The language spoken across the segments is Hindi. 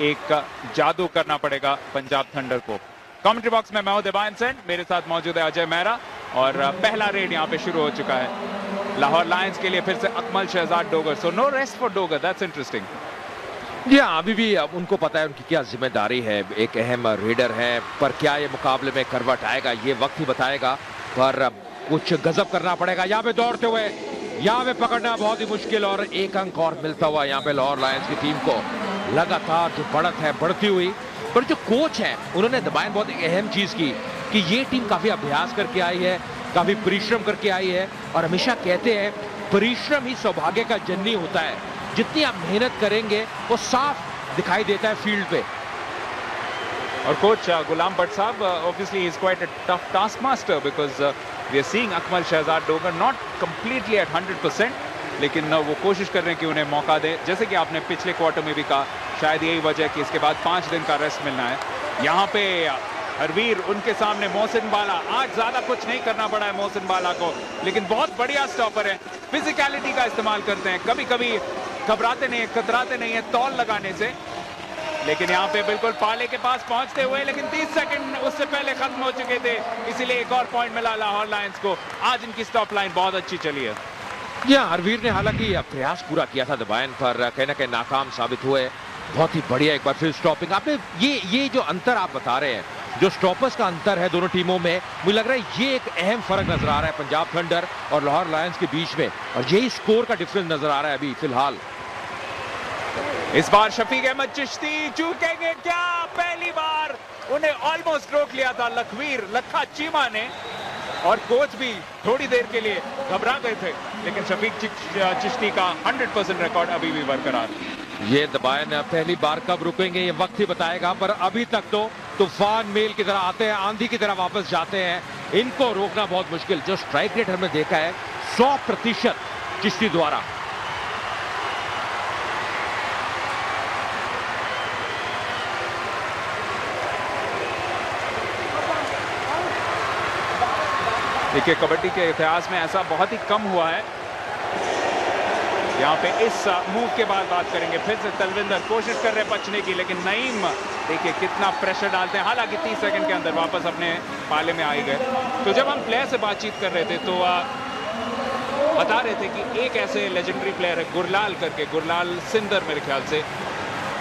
एक जादू करना पड़ेगा पंजाब थंडर को। कमेंट्री बॉक्स में मैं हूं दिवान सेन, मेरे साथ मौजूद है अजय मेहरा और पहला रेड यहां पे शुरू हो चुका है लाहौर लायंस के लिए। फिर से Akmal Shahzad Dogar, so no rest for Dogar, that's interesting. जी हाँ, अभी भी उनको पता है उनकी क्या जिम्मेदारी है, एक अहम रेडर है, पर क्या ये मुकाबले में करवट आएगा ये वक्त ही बताएगा। पर कुछ गजब करना पड़ेगा यहाँ पे दौड़ते हुए, यहाँ पे पकड़ना बहुत ही मुश्किल और एक अंक और मिलता हुआ यहाँ पे लाहौर लायंस की टीम को। लगातार जो बढ़त है बढ़ती हुई, पर जो कोच है उन्होंने दबाएं बहुत एक अहम चीज की कि ये टीम काफी अभ्यास करके आई है, काफी परिश्रम करके आई है और हमेशा कहते हैं परिश्रम ही सौभाग्य का जननी होता है। जितनी आप मेहनत करेंगे वो साफ दिखाई देता है फील्ड पे। और कोच गुलाम भट्ट साहब, obviously he is quite a tough taskmaster because we are seeing Akmal Shahzad Dogar not completely at 100%, लेकिन वो कोशिश कर रहे हैं कि उन्हें मौका दे। जैसे कि आपने पिछले क्वार्टर में भी कहा, शायद यही वजह कि इसके बाद 5 दिन का रेस्ट मिलना है। यहाँ पे हरवीर उनके सामने मोहसिन बाला, आज ज्यादा कुछ नहीं करना पड़ा है मोहसिन बाला को, लेकिन बहुत बढ़िया स्टॉपर है, फिजिकलिटी का इस्तेमाल करते हैं, कभी कभी घबराते नहीं है, कतराते नहीं है तौल लगाने से। लेकिन यहाँ पे बिल्कुल पाले के पास पहुंचते हुए, लेकिन 30 सेकंड उससे पहले खत्म हो चुके थे, इसीलिए एक और पॉइंट मिला लाहौर लायंस को। आज इनकी स्टॉप लाइन बहुत अच्छी चली है। जी हाँ, हरवीर ने हालांकि प्रयास पूरा किया था दबाएं, पर कहीं ना कहीं नाकाम साबित हुए। बहुत ही बढ़िया एक बार फिर स्टॉपिंग। आपने ये जो अंतर आप बता रहे हैं, जो स्टॉपर्स का अंतर है दोनों टीमों में, मुझे लग रहा है ये एक अहम फर्क नजर आ रहा है पंजाब थंडर और लाहौर लायंस के बीच में, और यही स्कोर का डिफरेंस नजर आ रहा है अभी फिलहाल। इस बार शफीक अहमद चिश्ती चूकेंगे क्या? पहली बार उन्हें ऑलमोस्ट रोक लिया था लखवीर लखा चीमा ने, और कोच भी थोड़ी देर के लिए घबरा गए थे, लेकिन शफीक चिश्ती का 100% रिकॉर्ड अभी भी बरकरार। ये दबाएं पहली बार कब रुकेंगे ये वक्त ही बताएगा, पर अभी तक तो तूफान मेल की तरह आते हैं, आंधी की तरह वापस जाते हैं, इनको रोकना बहुत मुश्किल। जो स्ट्राइक रेट हमने देखा है 100% चिश्ती द्वारा। देखिए, कबड्डी के इतिहास में ऐसा बहुत ही कम हुआ है। यहाँ पे इस मूव के बाद बात करेंगे। फिर से तलविंदर कोशिश कर रहे हैं बचने की, लेकिन नईम देखिए कितना प्रेशर डालते हैं। हालांकि 30 सेकंड के अंदर वापस अपने पाले में आ गए। तो जब हम प्लेयर से बातचीत कर रहे थे तो बता रहे थे कि एक ऐसे लेजेंडरी प्लेयर है गुरलाल करके, गुरलाल सिंदर मेरे ख्याल से,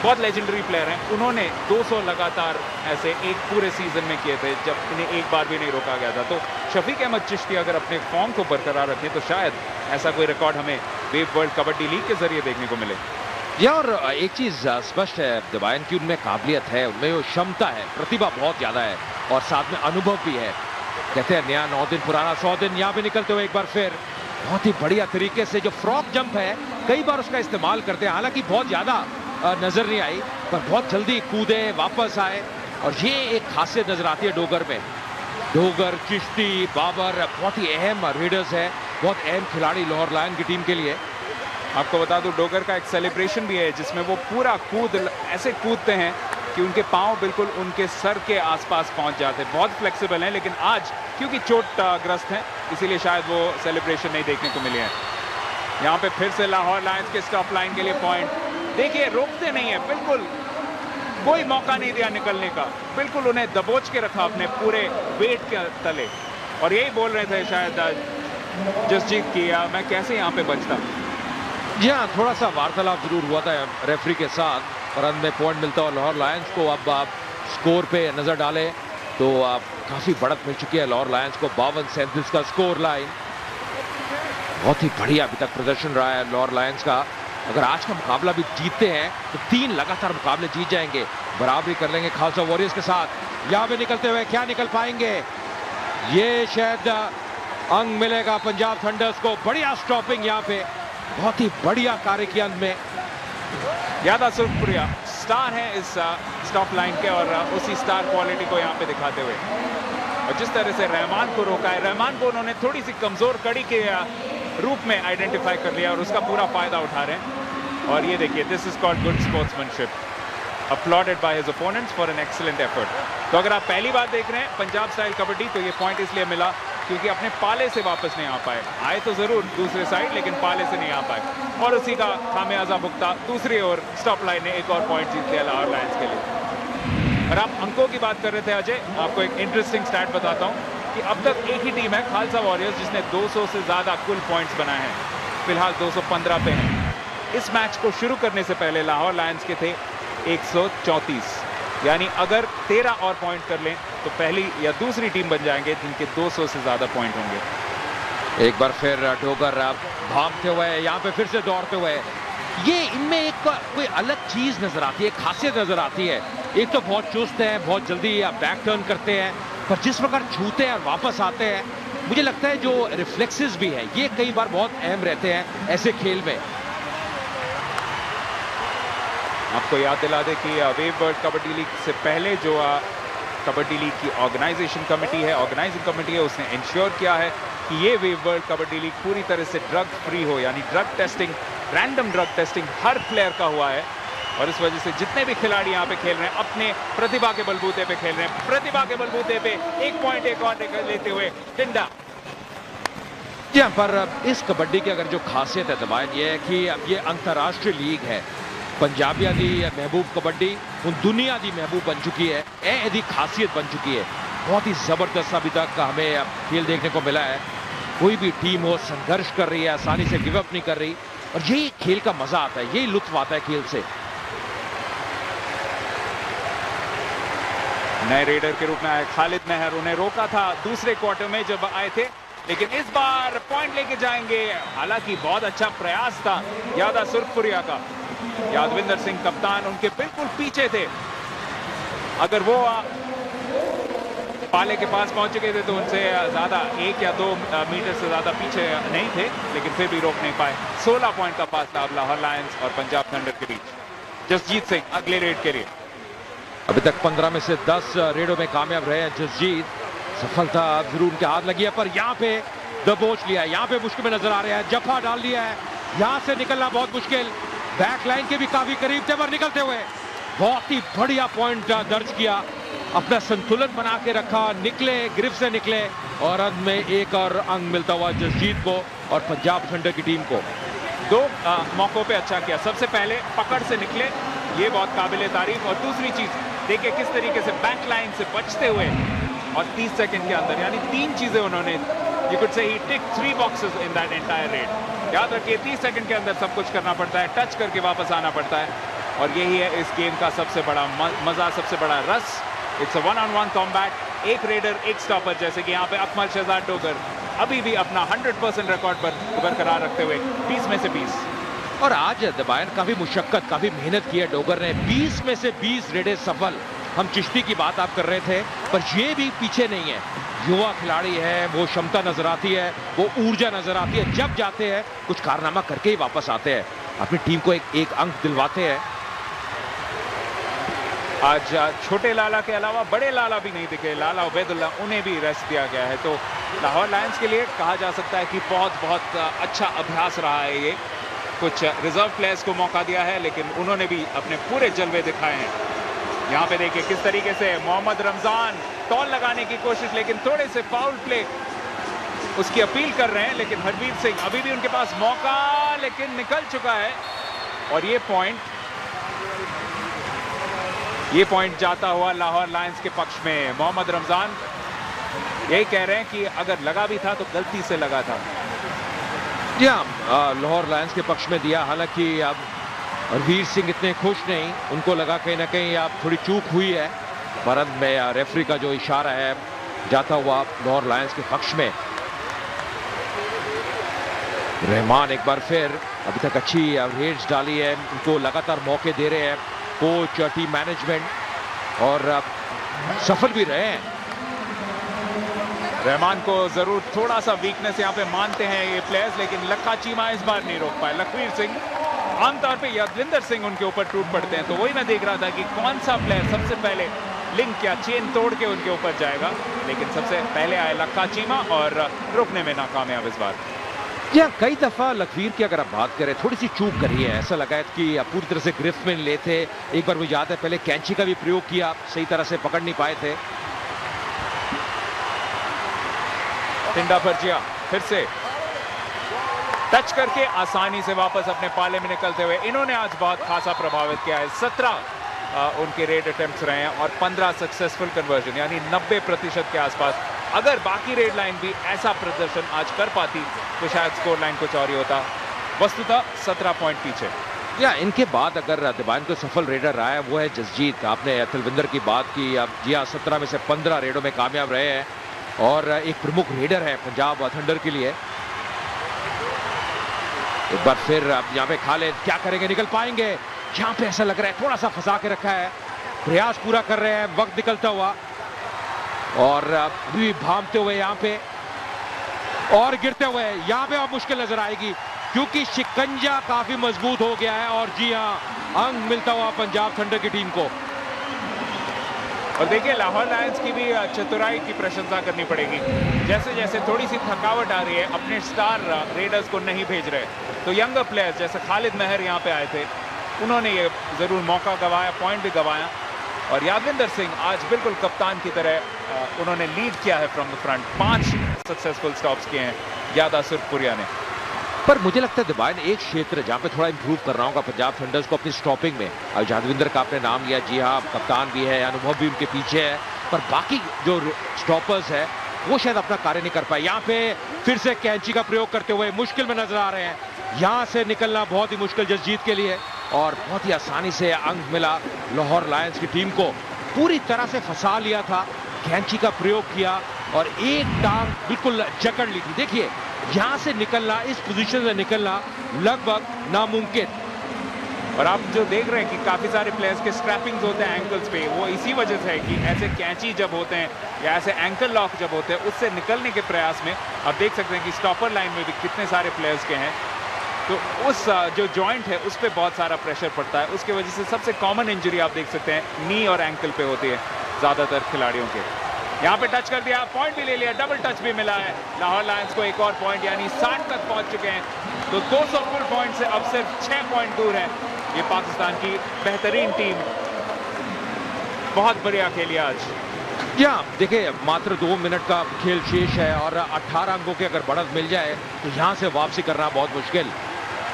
बहुत लेजेंडरी प्लेयर हैं। उन्होंने 200 लगातार ऐसे एक पूरे सीजन में किए थे जब इन्हें एक बार भी नहीं रोका गया था। तो शफीक अहमद चिश्ती अगर अपने फॉर्म को बरकरार रखें तो शायद ऐसा कोई रिकॉर्ड हमें वेव वर्ल्ड कबड्डी लीग के जरिए देखने को मिले। या और एक चीज स्पष्ट है दबाएं की उनमें काबिलियत है, उनमें वो क्षमता है, प्रतिभा बहुत ज्यादा है और साथ में अनुभव भी है। कहते हैं नया 9 दिन पुराना 100 दिन। यहाँ पे निकलते हुए एक बार फिर बहुत ही बढ़िया तरीके से जो फ्रॉक जंप है कई बार उसका इस्तेमाल करते हैं, हालांकि बहुत ज्यादा नजर नहीं आई, पर बहुत जल्दी कूदे वापस आए, और ये एक खासियत नजर आती है डोगर में। डोगर, चिश्ती, बाबर बहुत ही अहम रेडर्स है, बहुत अहम खिलाड़ी लाहौर लायन की टीम के लिए। आपको बता दूं डोगर का एक सेलिब्रेशन भी है जिसमें वो पूरा कूद ऐसे कूदते हैं कि उनके पांव बिल्कुल उनके सर के आसपास पहुंच जाते हैं। बहुत फ्लेक्सिबल हैं, लेकिन आज क्योंकि चोट ग्रस्त हैं इसीलिए शायद वो सेलिब्रेशन नहीं देखने को मिले हैं। यहाँ पे फिर से लाहौर लायंस के स्टॉप लाइन के लिए पॉइंट। देखिए, रोकते नहीं है, बिल्कुल कोई मौका नहीं दिया निकलने का, बिल्कुल उन्हें दबोच के रखा अपने पूरे वेट के तले। और यही बोल रहे थे शायद जसजीत की, मैं कैसे यहाँ पे बचता। जी हाँ, थोड़ा सा वार्तालाप जरूर हुआ था रेफरी के साथ, पर अंत में पॉइंट मिलता है लाहौर लायंस को। अब आप स्कोर पे नजर डालें तो आप काफी बढ़त मिल चुकी है लाहौर लायंस को, 52-37 का स्कोर लाइन। बहुत ही बढ़िया अभी तक प्रदर्शन रहा है लाहौर लायंस का। अगर आज का मुकाबला भी जीतते हैं तो 3 लगातार मुकाबले जीत जाएंगे, बराबरी कर लेंगे खालसा वॉरियर्स के साथ। यहाँ पे निकलते हुए क्या निकल पाएंगे, ये शायद अंक मिलेगा पंजाब थंडर्स को। बढ़िया स्टॉपिंग यहाँ पे, बहुत ही बढ़िया कार्य किया अंत में। यादा सुरपुरिया स्टार है इस स्टॉप लाइन के, और उसी स्टार क्वालिटी को यहाँ पे दिखाते हुए, और जिस तरह से रहमान को रोका है, रहमान को उन्होंने थोड़ी सी कमजोर कड़ी के रूप में आइडेंटिफाई कर लिया और उसका पूरा फायदा उठा रहे हैं। और ये देखिए, this is called good sportsmanship, uploaded by his opponents for an excellent effort. तो अगर आप पहली बार देख रहे हैं पंजाब स्टाइल कबड्डी तो ये पॉइंट इसलिए मिला क्योंकि अपने पाले से वापस नहीं आ पाए। आए तो जरूर दूसरे साइड, लेकिन पाले से नहीं आ पाए और उसी का खामियाजा भुगता। दूसरी ओर स्टॉप लाइन ने एक और पॉइंट जीत लिया लाहौर लायंस के लिए। और आप अंकों की बात कर रहे थे अजय, आपको एक इंटरेस्टिंग स्टैट बताता हूं कि अब तक एक ही टीम है खालसा वॉरियर्स जिसने 200 से ज्यादा कुल पॉइंट्स बनाए हैं। फिलहाल 215 पे हैं। इस मैच को शुरू करने से पहले लाहौर लायंस के थे 134, यानी अगर 13 और पॉइंट कर लें तो पहली या दूसरी टीम बन जाएंगे जिनके 200 से ज्यादा पॉइंट होंगे। एक बार फिर डोगर भागते हुए, यहाँ पे फिर से दौड़ते हुए, ये इनमें एक कोई अलग चीज नजर आती है, खासियत नजर आती है। एक तो बहुत चुस्त है, बहुत जल्दी बैक टर्न करते हैं, पर जिस प्रकार छूते हैं और वापस आते हैं, मुझे लगता है जो रिफ्लेक्सेस भी है ये कई बार बहुत अहम रहते हैं ऐसे खेल में। आपको याद दिला दे कि वेव वर्ल्ड कबड्डी लीग से पहले जो कबड्डी लीग की ऑर्गेनाइजिंग कमेटी है, उसने इंश्योर किया है कि ये वेव वर्ल्ड कबड्डी लीग पूरी तरह से ड्रग फ्री हो, यानी drug testing, random drug testing हर प्लेयर का हुआ है। और इस वजह से जितने भी खिलाड़ी यहाँ पे खेल रहे हैं अपने प्रतिभा के बलबूते पे खेल रहे हैं। प्रतिभा के बलबूते पे एक पॉइंट एक और लेते हुए टिंडा। यहाँ पर इस कबड्डी की अगर जो खासियत है दबान ये है कि अब ये अंतर्राष्ट्रीय लीग है। पंजाबिया दी महबूब कबड्डी उन दुनिया दी महबूब बन चुकी है, यदी खासियत बन चुकी है। बहुत ही जबरदस्त अभी तक हमें खेल देखने को मिला है। कोई भी टीम हो संघर्ष कर रही है, आसानी से गिव अप नहीं कर रही, और यही खेल का मजा आता है, यही लुत्फ आता है खेल से। नए रेडर के रूप में आए खालिद मेहर, उन्हें रोका था दूसरे क्वार्टर में जब आए थे, लेकिन इस बार पॉइंट लेके जाएंगे। हालांकि बहुत अच्छा प्रयास था यादा सुरखपुरिया का। यादविंदर सिंह कप्तान उनके बिल्कुल पीछे थे। अगर वो पाले के पास पहुंच चुके थे तो उनसे ज्यादा 1 या 2 मीटर से ज्यादा पीछे नहीं थे, लेकिन फिर भी रोक नहीं पाए। 16 पॉइंट का फासला अब लाहौर लायंस और पंजाब थंडर के बीच। जसजीत सिंह अगले रेड के लिए। अभी तक 15 में से 10 रेडों में कामयाब रहे हैं जसजीत। सफलता जरूर उनके हाथ लगी है, पर यहाँ पे दबोच लिया है, यहाँ पे मुश्किल में नजर आ रहे हैं। जफा डाल लिया है, यहाँ से निकलना बहुत मुश्किल। बैक लाइन के भी काफी करीब थे, पर निकलते हुए बहुत ही बढ़िया पॉइंट दर्ज किया, अपना संतुलन बना के रखा, निकले, ग्रिफ से निकले, और अंत में एक और अंक मिलता हुआ जसजीत को और पंजाब थंडर की टीम को। 2 मौकों पे अच्छा किया। सबसे पहले पकड़ से निकले, ये बहुत काबिले तारीफ। और दूसरी चीज देखिए किस तरीके से बैक लाइन से बचते हुए और 30 सेकंड के अंदर, यानी 3 चीजें उन्होंने, you could say he tick 3 boxes in that entire red. याद रखिए 30 सेकंड के अंदर सब कुछ करना पड़ता है, टच करके वापस आना पड़ता है, और यही है इस गेम का सबसे बड़ा मजा, सबसे बड़ा रस। इट्स अ 1-on-1 कॉम्बैट, एक रेडर एक स्टॉपर, जैसे कि यहाँ पे अकमल शहजाद डोगर अभी भी अपना 100% रिकॉर्ड पर बरकरार रखते हुए 20 में से 20। और आज दबायन काफी मुशक्कत, काफी मेहनत की है डोगर ने। 20 में से 20 रेडे सफल। हम चिश्ती की बात आप कर रहे थे, पर ये भी पीछे नहीं है। युवा खिलाड़ी है, वो क्षमता नजर आती है, वो ऊर्जा नजर आती है। जब जाते हैं कुछ कारनामा करके ही वापस आते हैं, अपनी टीम को एक अंक दिलवाते हैं। आज छोटे लाला के अलावा बड़े लाला भी नहीं दिखे, लाला उबैदुल्ला, उन्हें भी रेस्ट दिया गया है। तो लाहौर लायंस के लिए कहा जा सकता है कि बहुत अच्छा अभ्यास रहा है ये। कुछ रिजर्व प्लेयर्स को मौका दिया है, लेकिन उन्होंने भी अपने पूरे जलवे दिखाए हैं। यहाँ पे देखिए किस तरीके से मोहम्मद रमजान टॉल लगाने की कोशिश, लेकिन थोड़े से फाउल प्ले उसकी अपील कर रहे हैं। लेकिन हरवीर सिंह अभी भी उनके पास मौका, लेकिन निकल चुका है। और ये पॉइंट जाता हुआ लाहौर लायंस के पक्ष में। मोहम्मद रमजान यही कह रहे हैं कि अगर लगा भी था तो गलती से लगा था। जी हाँ, लाहौर लायंस के पक्ष में दिया। हालांकि अब हरवीर सिंह इतने खुश नहीं, उनको लगा कहीं ना कहीं अब थोड़ी चूक हुई है। भारत में रेफरी का जो इशारा है जाता हुआ लाहौर लायंस के पक्ष में। रहमान एक बार फिर अभी तक अच्छी रेड्स डाली है, उनको लगातार मौके दे रहे हैं कोच, टीम मैनेजमेंट, और सफल भी रहे हैं। रहमान को जरूर थोड़ा सा वीकनेस यहाँ पे मानते हैं ये प्लेयर्स, लेकिन लखा चीमा इस बार नहीं रोक पाए। लखवीर सिंह, आमतौर पे यादविंदर सिंह उनके ऊपर टूट पड़ते हैं, तो वही मैं देख रहा था कि कौन सा प्लेयर सबसे पहले लिंक या चेन तोड़ के उनके ऊपर जाएगा, लेकिन सबसे पहले आए लखा चीमा और रुकने में नाकामयाब इस बार। या कई दफा लखवीर की अगर आप बात करें थोड़ी सी चूक करी है, ऐसा लगा है कि पूरी तरह से गिरफ्त में लेते। एक बार मुझे याद है पहले कैंची का भी प्रयोग किया, सही तरह से पकड़ नहीं पाए थे। टिंडा भरजिया फिर से टच करके आसानी से वापस अपने पाले में निकलते हुए इन्होंने आज बहुत खासा प्रभावित किया है। 17 उनके रेड अटेम्प्ट्स रहे हैं और 15 सक्सेसफुल कन्वर्जन, यानी 90% के आसपास। अगर बाकी रेड लाइन भी ऐसा प्रदर्शन आज कर पाती तो शायद स्कोर लाइन कुछ और ही होता। वस्तुतः 17 पॉइंट पीछे। या इनके बाद अगर दिबान को सफल रेडर रहा है वो है जसजीत। आपने तलविंदर की बात की, अब जी हाँ 17 में से 15 रेडों में कामयाब रहे हैं और एक प्रमुख रेडर है पंजाब थंडर के लिए। एक बार फिर अब यहाँ पे खालिद क्या करेंगे, निकल पाएंगे? यहाँ पे ऐसा लग रहा है थोड़ा सा फंसा के रखा है, प्रयास पूरा कर रहे हैं वक्त निकलता हुआ और अभी भामते हुए यहाँ पे और गिरते हुए यहाँ पे अब मुश्किल नजर आएगी क्योंकि शिकंजा काफी मजबूत हो गया है और जी हाँ अंक मिलता हुआ पंजाब थंडर की टीम को। और देखिए लाहौर लायंस की भी चतुराई की प्रशंसा करनी पड़ेगी। जैसे जैसे थोड़ी सी थकावट आ रही है, अपने स्टार रेडर्स को नहीं भेज रहे, तो यंगर प्लेयर्स जैसे खालिद महर यहाँ पे आए थे, उन्होंने ये जरूर मौका गंवाया, पॉइंट भी गंवाया। और यादविंदर सिंह आज बिल्कुल कप्तान की तरह उन्होंने लीड किया है from the front. 5 successful stops किए हैं यादा सुरपुरिया ने। पर मुझे लगता है दिबान एक क्षेत्र जहां पे थोड़ा इंप्रूव करना होगा पंजाब थंडर्स को अपनी स्टॉपिंग में। अब यादविंदर का आपने नाम लिया, जी हाँ कप्तान भी है, अनुभव भी उनके पीछे है, पर बाकी जो स्टॉपर्स है वो शायद अपना कार्य नहीं कर पाए। यहाँ पे फिर से कैंची का प्रयोग करते हुए मुश्किल में नजर आ रहे हैं। यहाँ से निकलना बहुत ही मुश्किल जसजीत के लिए और बहुत ही आसानी से अंक मिला लाहौर लायंस की टीम को। पूरी तरह से फंसा लिया था, कैंची का प्रयोग किया और एक टांग बिल्कुल जकड़ ली थी। देखिए यहां से निकलना, इस पोजीशन से निकलना लगभग नामुमकिन। और आप जो देख रहे हैं कि काफी सारे प्लेयर्स के स्ट्रैपिंग्स होते हैं एंकल्स पे, वो इसी वजह से है कि ऐसे कैंची जब होते हैं या ऐसे एंकल लॉक जब होते हैं, उससे निकलने के प्रयास में आप देख सकते हैं कि स्टॉपर लाइन में भी कितने सारे प्लेयर्स के हैं, तो उस जो जॉइंट है उस पर बहुत सारा प्रेशर पड़ता है। उसके वजह से सबसे कॉमन इंजरी आप देख सकते हैं नी और एंकल पे होती है ज्यादातर खिलाड़ियों के। यहाँ पे टच कर दिया, पॉइंट भी ले लिया, डबल टच भी मिला है लाहौर लायंस को। एक और पॉइंट, यानी 60 तक पहुंच चुके हैं, तो 200 फुल पॉइंट से अब सिर्फ 6 पॉइंट दूर है ये पाकिस्तान की बेहतरीन टीम। बहुत बढ़िया खेली आज। या देखिए मात्र 2 मिनट का खेल शेष है और 18 अंकों की अगर बढ़त मिल जाए तो यहाँ से वापसी करना बहुत मुश्किल।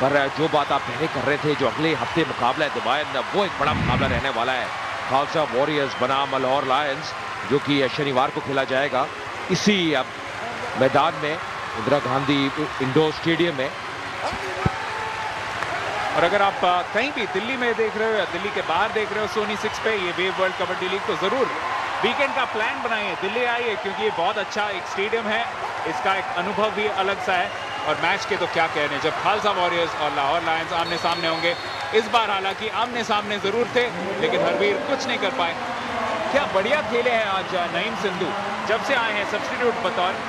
पर जो बात आप पहले कर रहे थे, जो अगले हफ्ते मुकाबला है दिबान, वो एक बड़ा मुकाबला रहने वाला है। खालसा वॉरियर्स बनाम लाहौर लायंस, जो कि शनिवार को खेला जाएगा इसी मैदान में, इंदिरा गांधी इंडोर स्टेडियम में। और अगर आप कहीं भी दिल्ली में देख रहे हो या दिल्ली के बाहर देख रहे हो सोनी 6 पे ये वेव वर्ल्ड कबड्डी लीग, तो जरूर वीकेंड का प्लान बनाइए, दिल्ली आइए, क्योंकि ये बहुत अच्छा एक स्टेडियम है, इसका एक अनुभव भी अलग सा है। और मैच के तो क्या कहने, जब खालसा वॉरियर्स और लाहौर लायंस आमने सामने होंगे। इस बार हालांकि आमने सामने जरूर थे, लेकिन हरवीर कुछ नहीं कर पाए। क्या बढ़िया खेले हैं आज नईम सिंधु, जब से आए हैं सब्स्टिट्यूट बतौर,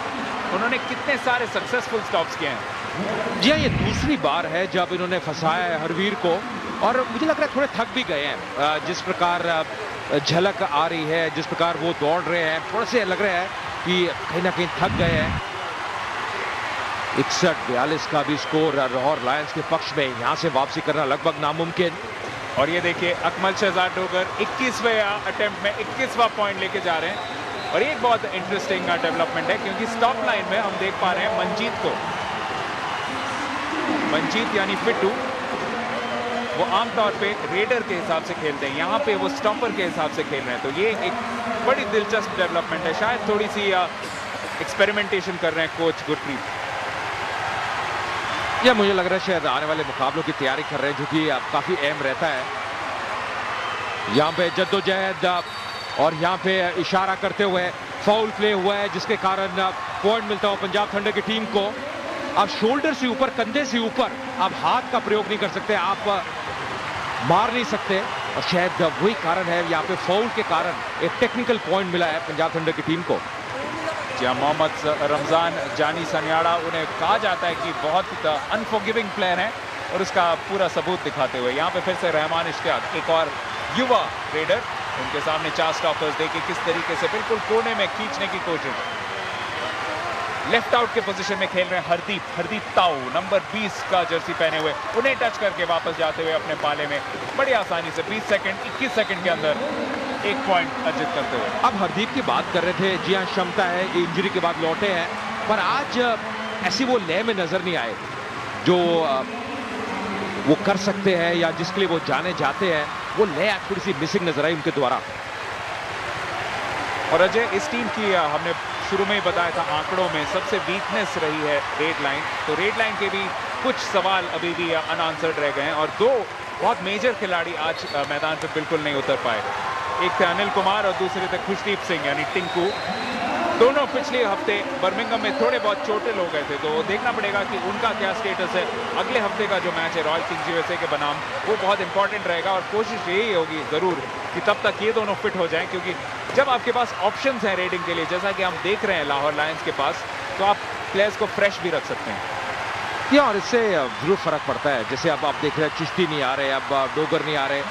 उन्होंने कितने सारे सक्सेसफुल स्टॉप्स किए हैं। जी ये दूसरी बार है जब इन्होंने फंसाया है हरवीर को और मुझे लग रहा है थोड़े थक भी गए हैं। जिस प्रकार झलक आ रही है, जिस प्रकार वो दौड़ रहे हैं, थोड़े से लग रहा है कि कहीं ना कहीं थक गए हैं। 61-42 का भी स्कोर लाहौर लायंस के पक्ष में, यहाँ से वापसी करना लगभग नामुमकिन। और ये देखिए अकमल शहजाद डोगर 21वें अटेम्प्ट में 21वां पॉइंट लेके जा रहे हैं। और एक बहुत इंटरेस्टिंग डेवलपमेंट है, क्योंकि स्टॉप लाइन में हम देख पा रहे हैं मंजीत को। मंजीत यानी फिट्टू, वो आमतौर पे रेडर के हिसाब से खेलते हैं, यहाँ पे वो स्टॉपर के हिसाब से खेल रहे हैं। तो ये एक बड़ी दिलचस्प डेवलपमेंट है, शायद थोड़ी सी एक्सपेरिमेंटेशन कर रहे हैं कोच गुरप्रीत। या मुझे लग रहा है शायद आने वाले मुकाबलों की तैयारी कर रहे हैं, जो कि काफी अहम रहता है। यहाँ पे जद्दोजहद और यहाँ पे इशारा करते हुए फाउल प्ले हुआ है, जिसके कारण पॉइंट मिलता हुआ पंजाब थंडर की टीम को। आप शोल्डर से ऊपर, कंधे से ऊपर आप हाथ का प्रयोग नहीं कर सकते, आप मार नहीं सकते, और शायद वही कारण है यहाँ पे फाउल के कारण एक टेक्निकल पॉइंट मिला है पंजाब थंडर की टीम को। जहाँ मोहम्मद रमजान जानी सनियाड़ा, उन्हें कहा जाता है कि बहुत अनफॉरगिविंग प्लेयर हैं, और उसका पूरा सबूत दिखाते हुए यहाँ पे फिर से रहमान इश्तियाक, एक और युवा रेडर, उनके सामने 4 स्टॉपर्स देके किस तरीके से बिल्कुल कोने में खींचने की कोशिश। लेफ्ट आउट के पोजीशन में खेल रहे हैं हरदीप ताऊ, नंबर 20 का जर्सी पहने हुए, उन्हें टच करके वापस जाते हुए अपने पाले में बड़ी आसानी से 21 सेकंड के अंदर 1 पॉइंट अर्जित करते हुए। अब हरदीप की बात कर रहे थे, जी हाँ क्षमता है, इंजरी के बाद लौटे हैं, पर आज ऐसी वो लय में नजर नहीं आए जो वो कर सकते हैं या जिसके लिए वो जाने जाते हैं। वो लय थोड़ी सी मिसिंग नजर आई उनके द्वारा। और अजय, इस टीम की हमने शुरू में ही बताया था आंकड़ों में सबसे वीकनेस रही है रेड लाइन। तो रेड लाइन के भी कुछ सवाल अभी भी अनआंसर्ड रह गए हैं और दो बहुत मेजर खिलाड़ी आज मैदान पर बिल्कुल नहीं उतर पाए। एक थे अनिल कुमार और दूसरे थे खुशदीप सिंह यानी टिंकू। दोनों पिछले हफ्ते बर्मिंघम में थोड़े बहुत चोटिल हो गए थे, तो देखना पड़ेगा कि उनका क्या स्टेटस है। अगले हफ्ते का जो मैच है रॉयल किंग्स यूएसए के बनाम, वो बहुत इंपॉर्टेंट रहेगा और कोशिश यही होगी जरूर कि तब तक ये दोनों फिट हो जाएं, क्योंकि जब आपके पास ऑप्शंस हैं रेडिंग के लिए, जैसा कि हम देख रहे हैं लाहौर लायंस के पास, तो आप प्लेयर्स को फ्रेश भी रख सकते हैं। और इससे जरूर फर्क पड़ता है। जैसे अब आप देख रहे हैं चिश्ती नहीं आ रहे, अब डोगर नहीं आ रहे,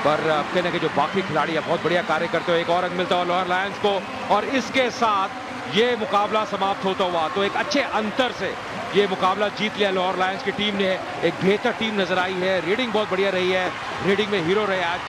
पर कहने के जो बाकी खिलाड़ी है बहुत बढ़िया कार्य करते हो। एक और अंक मिलता है लाहौर लायंस को और इसके साथ ये मुकाबला समाप्त होता हुआ। तो एक अच्छे अंतर से ये मुकाबला जीत लिया लाहौर लायंस की टीम ने। एक बेहतर टीम नजर आई है, रेडिंग बहुत बढ़िया रही है, रेडिंग में हीरो रहे आज।